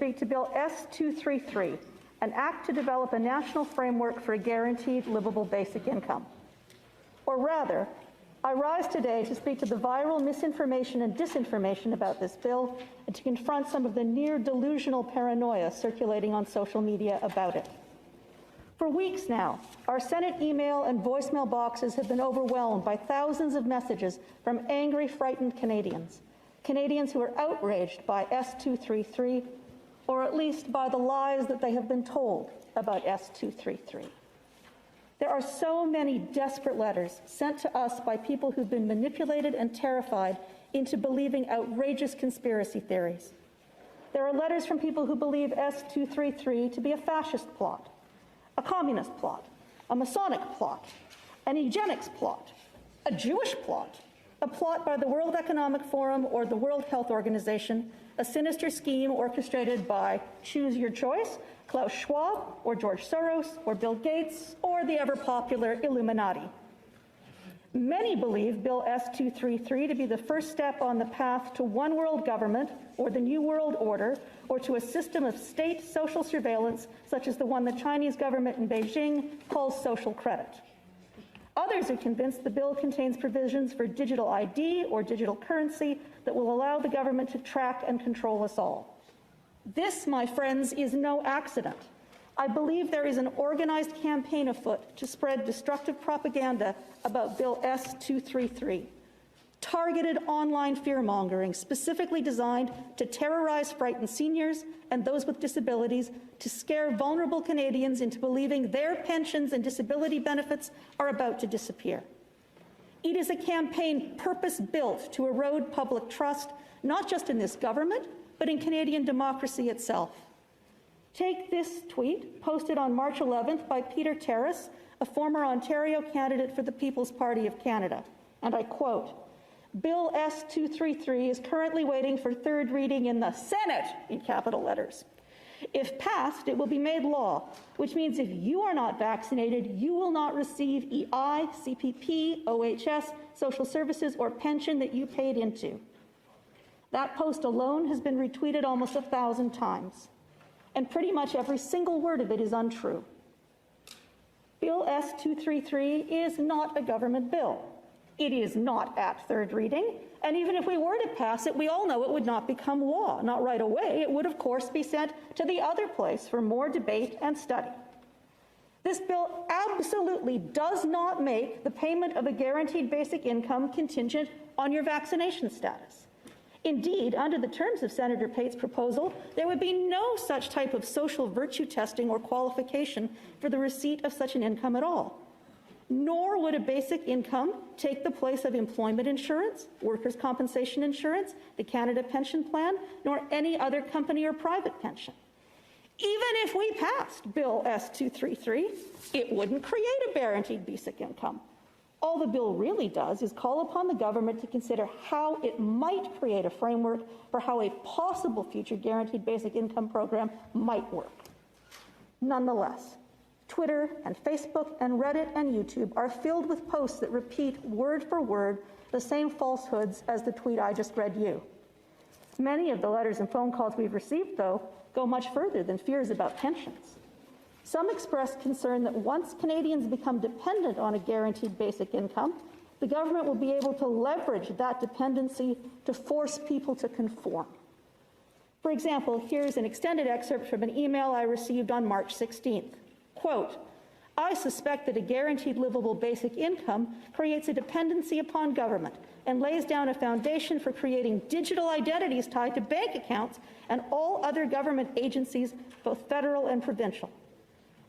speak to Bill S-233, an act to develop a national framework for a guaranteed livable basic income. Or rather, I rise today to speak to the viral misinformation and disinformation about this bill and to confront some of the near delusional paranoia circulating on social media about it. For weeks now, our Senate email and voicemail boxes have been overwhelmed by thousands of messages from angry, frightened Canadians who are outraged by S-233, or at least by the lies that they have been told about S-233. There are so many desperate letters sent to us by people who've been manipulated and terrified into believing outrageous conspiracy theories. There are letters from people who believe S-233 to be a fascist plot, a communist plot, a Masonic plot, an eugenics plot, a Jewish plot, a plot by the World Economic Forum or the World Health Organization, a sinister scheme orchestrated by, choose your choice, Klaus Schwab or George Soros or Bill Gates or the ever-popular Illuminati. Many believe Bill S-233 to be the first step on the path to one world government or the New World Order or to a system of state social surveillance such as the one the Chinese government in Beijing calls social credit. Others are convinced the bill contains provisions for digital ID or digital currency that will allow the government to track and control us all. This, my friends, is no accident. I believe there is an organized campaign afoot to spread destructive propaganda about Bill S-233, targeted online fear-mongering specifically designed to terrorize frightened seniors and those with disabilities, to scare vulnerable Canadians into believing their pensions and disability benefits are about to disappear. It is a campaign purpose-built to erode public trust, not just in this government, but in Canadian democracy itself. Take this tweet, posted on March 11th by Peter Terrace, a former Ontario candidate for the People's Party of Canada, and I quote, "Bill S-233 is currently waiting for third reading in the Senate," in capital letters. "If passed, it will be made law, which means if you are not vaccinated, you will not receive EI, CPP, OHS, social services, or pension that you paid into." That post alone has been retweeted almost 1,000 times, and pretty much every single word of it is untrue. Bill S-233 is not a government bill. It is not at third reading, and even if we were to pass it, we all know it would not become law. Not right away. It would, of course, be sent to the other place for more debate and study. This bill absolutely does not make the payment of a guaranteed basic income contingent on your vaccination status. Indeed, under the terms of Senator Pate's proposal, there would be no such type of social virtue testing or qualification for the receipt of such an income at all. Nor would a basic income take the place of employment insurance, workers' compensation insurance, the Canada Pension Plan, nor any other company or private pension. Even if we passed Bill S-233, it wouldn't create a guaranteed basic income. All the bill really does is call upon the government to consider how it might create a framework for how a possible future guaranteed basic income program might work. Nonetheless, Twitter and Facebook and Reddit and YouTube are filled with posts that repeat word for word the same falsehoods as the tweet I just read you. Many of the letters and phone calls we've received, though, go much further than fears about pensions. Some express concern that once Canadians become dependent on a guaranteed basic income, the government will be able to leverage that dependency to force people to conform. For example, here's an extended excerpt from an email I received on March 16th. Quote, "I suspect that a guaranteed livable basic income creates a dependency upon government and lays down a foundation for creating digital identities tied to bank accounts and all other government agencies, both federal and provincial.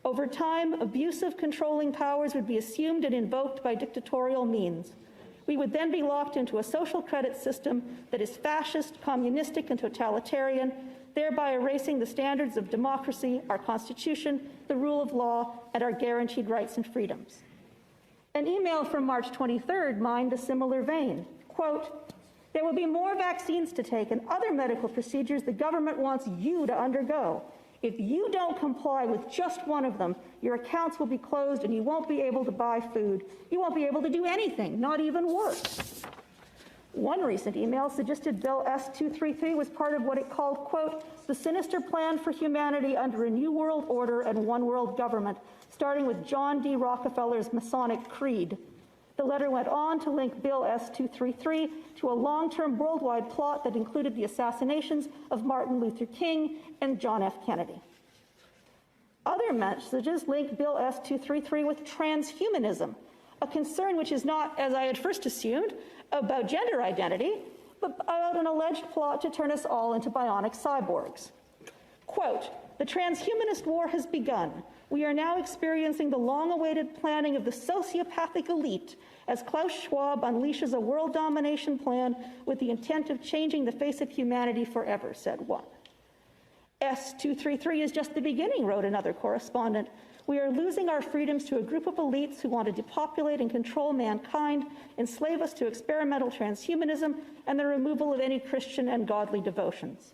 Over time, abusive controlling powers would be assumed and invoked by dictatorial means. We would then be locked into a social credit system that is fascist, communistic, and totalitarian, thereby erasing the standards of democracy, our Constitution, the rule of law, and our guaranteed rights and freedoms." An email from March 23rd mined a similar vein. Quote, "There will be more vaccines to take and other medical procedures the government wants you to undergo. If you don't comply with just one of them, your accounts will be closed and you won't be able to buy food. You won't be able to do anything, not even work." One recent email suggested Bill S-233 was part of what it called, quote, the sinister plan for humanity under a new world order and one world government, starting with John D. Rockefeller's Masonic Creed. The letter went on to link Bill S-233 to a long-term worldwide plot that included the assassinations of Martin Luther King and John F. Kennedy. Other messages link Bill S-233 with transhumanism, a concern which is not, as I had first assumed, about gender identity, but about an alleged plot to turn us all into bionic cyborgs. Quote, the transhumanist war has begun. We are now experiencing the long-awaited planning of the sociopathic elite as Klaus Schwab unleashes a world domination plan with the intent of changing the face of humanity forever, said one. S-233 is just the beginning, wrote another correspondent. We are losing our freedoms to a group of elites who want to depopulate and control mankind, enslave us to experimental transhumanism, and the removal of any Christian and godly devotions.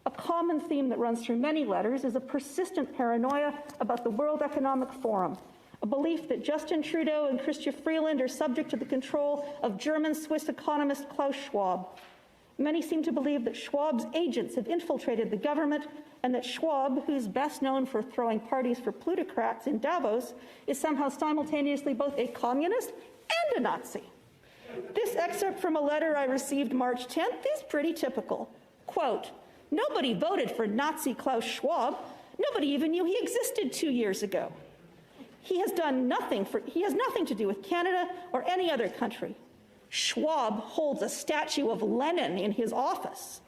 A common theme that runs through many letters is a persistent paranoia about the World Economic Forum, a belief that Justin Trudeau and Chrystia Freeland are subject to the control of German-Swiss economist Klaus Schwab. Many seem to believe that Schwab's agents have infiltrated the government and that Schwab, who's best known for throwing parties for plutocrats in Davos, is somehow simultaneously both a communist and a Nazi. This excerpt from a letter I received March 10th is pretty typical. Quote, nobody voted for Nazi Klaus Schwab. Nobody even knew he existed 2 years ago. He has nothing to do with Canada or any other country. Schwab holds a statue of Lenin in his office.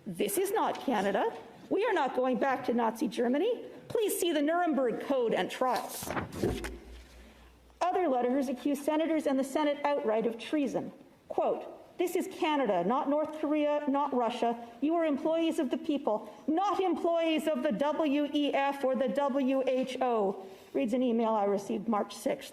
This is not Canada. We are not going back to Nazi Germany. Please see the Nuremberg Code and trials. Other letters accuse senators and the Senate outright of treason. Quote, this is Canada, not North Korea, not Russia. You are employees of the people, not employees of the WEF or the WHO, reads an email I received March 6th.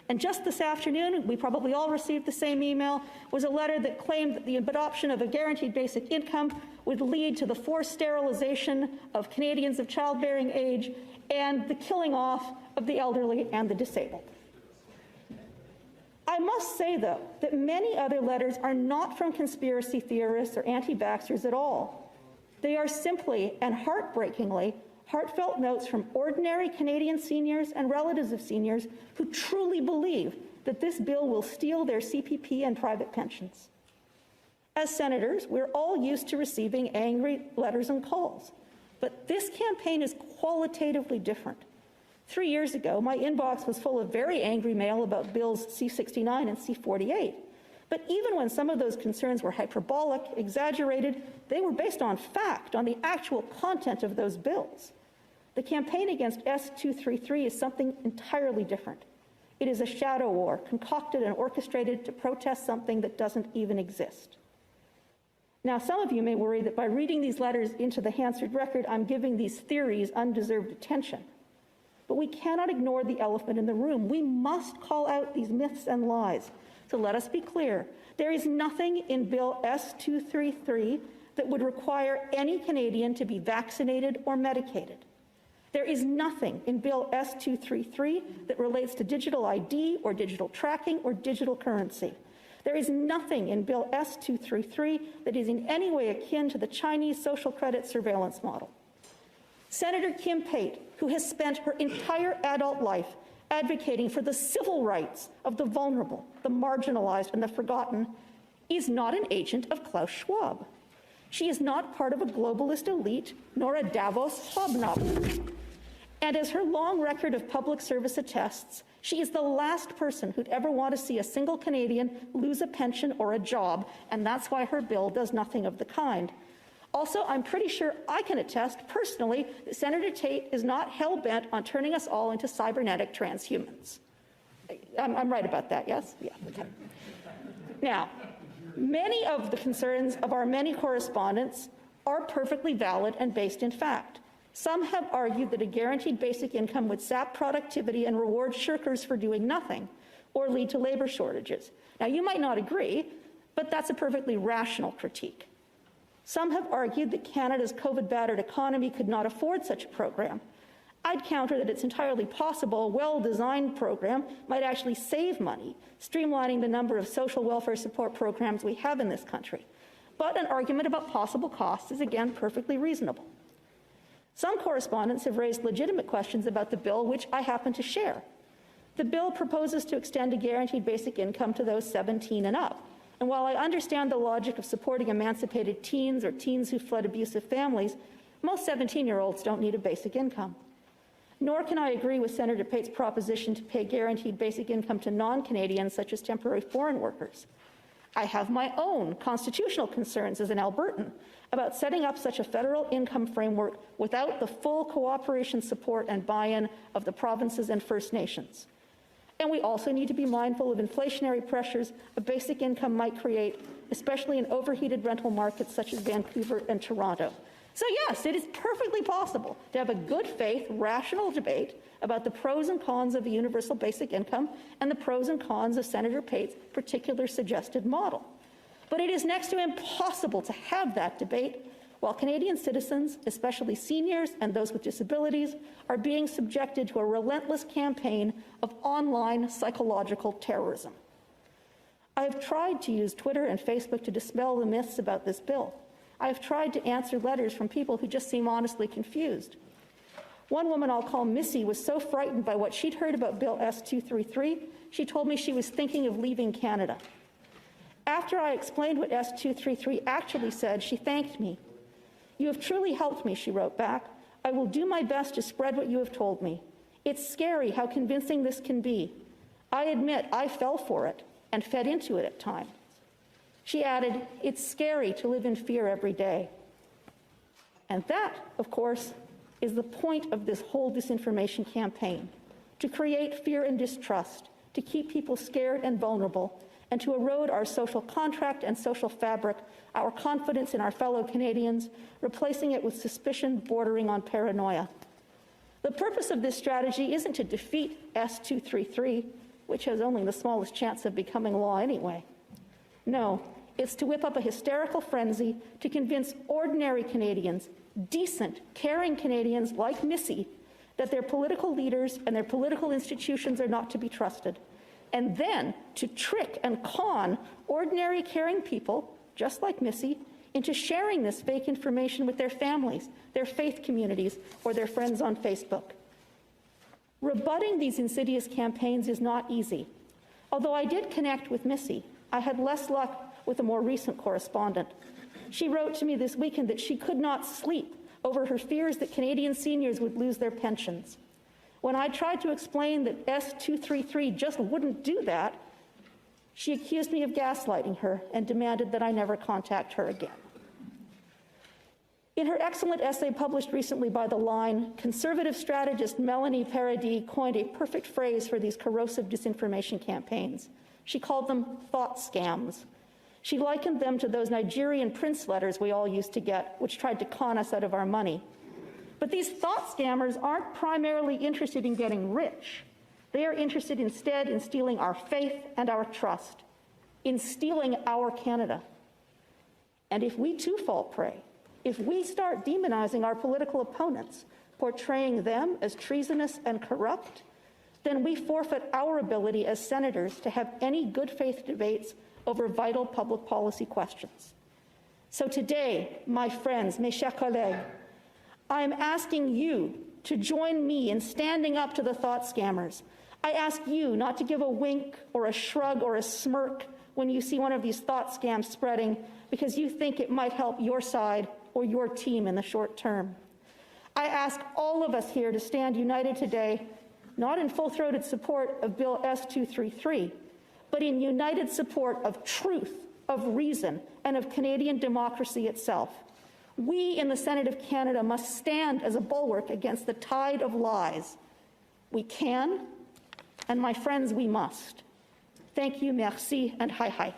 And just this afternoon, we probably all received the same email, was a letter that claimed that the adoption of a guaranteed basic income would lead to the forced sterilization of Canadians of childbearing age and the killing off of the elderly and the disabled. I must say, though, that many other letters are not from conspiracy theorists or anti-vaxxers at all. They are simply and heartbreakingly heartfelt notes from ordinary Canadian seniors and relatives of seniors who truly believe that this bill will steal their CPP and private pensions. As senators, we're all used to receiving angry letters and calls, but this campaign is qualitatively different. 3 years ago, my inbox was full of very angry mail about bills C-69 and C-48. But even when some of those concerns were hyperbolic, exaggerated, they were based on fact, on the actual content of those bills. The campaign against S-233 is something entirely different. It is a shadow war, concocted and orchestrated to protest something that doesn't even exist. Now, some of you may worry that by reading these letters into the Hansard record, I'm giving these theories undeserved attention. But we cannot ignore the elephant in the room. We must call out these myths and lies. So let us be clear. There is nothing in Bill S-233 that would require any Canadian to be vaccinated or medicated. There is nothing in Bill S-233 that relates to digital ID or digital tracking or digital currency. There is nothing in Bill S-233 that is in any way akin to the Chinese social credit surveillance model. Senator Kim Pate, who has spent her entire adult life advocating for the civil rights of the vulnerable, the marginalized, and the forgotten, is not an agent of Klaus Schwab. She is not part of a globalist elite, nor a Davos hobnobbler. And as her long record of public service attests, she is the last person who'd ever want to see a single Canadian lose a pension or a job, and that's why her bill does nothing of the kind. Also, I'm pretty sure I can attest personally that Senator Tate is not hell-bent on turning us all into cybernetic transhumans. I'm right about that, yes? Yeah, okay. Now, many of the concerns of our many correspondents are perfectly valid and based in fact. Some have argued that a guaranteed basic income would sap productivity and reward shirkers for doing nothing, or lead to labor shortages. Now, you might not agree, but that's a perfectly rational critique. Some have argued that Canada's COVID-battered economy could not afford such a program. I'd counter that it's entirely possible a well-designed program might actually save money, streamlining the number of social welfare support programs we have in this country. But an argument about possible costs is, again, perfectly reasonable. Some correspondents have raised legitimate questions about the bill, which I happen to share. The bill proposes to extend a guaranteed basic income to those 17 and up. And while I understand the logic of supporting emancipated teens or teens who fled abusive families, most 17-year-olds don't need a basic income. Nor can I agree with Senator Pate's proposition to pay guaranteed basic income to non-Canadians, such as temporary foreign workers. I have my own constitutional concerns as an Albertan about setting up such a federal income framework without the full cooperation, support, and buy-in of the provinces and First Nations. And we also need to be mindful of inflationary pressures a basic income might create, especially in overheated rental markets such as Vancouver and Toronto. So yes, it is perfectly possible to have a good faith, rational debate about the pros and cons of a universal basic income and the pros and cons of Senator Pate's particular suggested model. But it is next to impossible to have that debate while Canadian citizens, especially seniors and those with disabilities, are being subjected to a relentless campaign of online psychological terrorism. I have tried to use Twitter and Facebook to dispel the myths about this bill. I have tried to answer letters from people who just seem honestly confused. One woman I'll call Missy was so frightened by what she'd heard about Bill S-233, she told me she was thinking of leaving Canada. After I explained what S-233 actually said, she thanked me. "You have truly helped me," she wrote back. "I will do my best to spread what you have told me. It's scary how convincing this can be. I admit I fell for it and fed into it at times." She added, "It's scary to live in fear every day." And that, of course, is the point of this whole disinformation campaign, to create fear and distrust, to keep people scared and vulnerable, and to erode our social contract and social fabric, our confidence in our fellow Canadians, replacing it with suspicion bordering on paranoia. The purpose of this strategy isn't to defeat S-233, which has only the smallest chance of becoming law anyway. No, it's to whip up a hysterical frenzy to convince ordinary Canadians, decent, caring Canadians like Missy, that their political leaders and their political institutions are not to be trusted, and then to trick and con ordinary caring people, just like Missy, into sharing this fake information with their families, their faith communities, or their friends on Facebook. Rebutting these insidious campaigns is not easy. Although I did connect with Missy, I had less luck with a more recent correspondent. She wrote to me this weekend that she could not sleep over her fears that Canadian seniors would lose their pensions. When I tried to explain that S-233 just wouldn't do that, she accused me of gaslighting her and demanded that I never contact her again. In her excellent essay published recently by The Line, conservative strategist Melanie Paradis coined a perfect phrase for these corrosive disinformation campaigns. She called them thought scams. She likened them to those Nigerian prince letters we all used to get, which tried to con us out of our money. But these thought scammers aren't primarily interested in getting rich. They are interested instead in stealing our faith and our trust, in stealing our Canada. And if we too fall prey, if we start demonizing our political opponents, portraying them as treasonous and corrupt, then we forfeit our ability as senators to have any good faith debates over vital public policy questions. So today, my friends, mes chers collègues, I am asking you to join me in standing up to the thought scammers. I ask you not to give a wink or a shrug or a smirk when you see one of these thought scams spreading because you think it might help your side or your team in the short term. I ask all of us here to stand united today, not in full-throated support of Bill S-233, but in united support of truth, of reason, and of Canadian democracy itself. We in the Senate of Canada must stand as a bulwark against the tide of lies. We can, and my friends, we must. Thank you, merci, and hi-hi.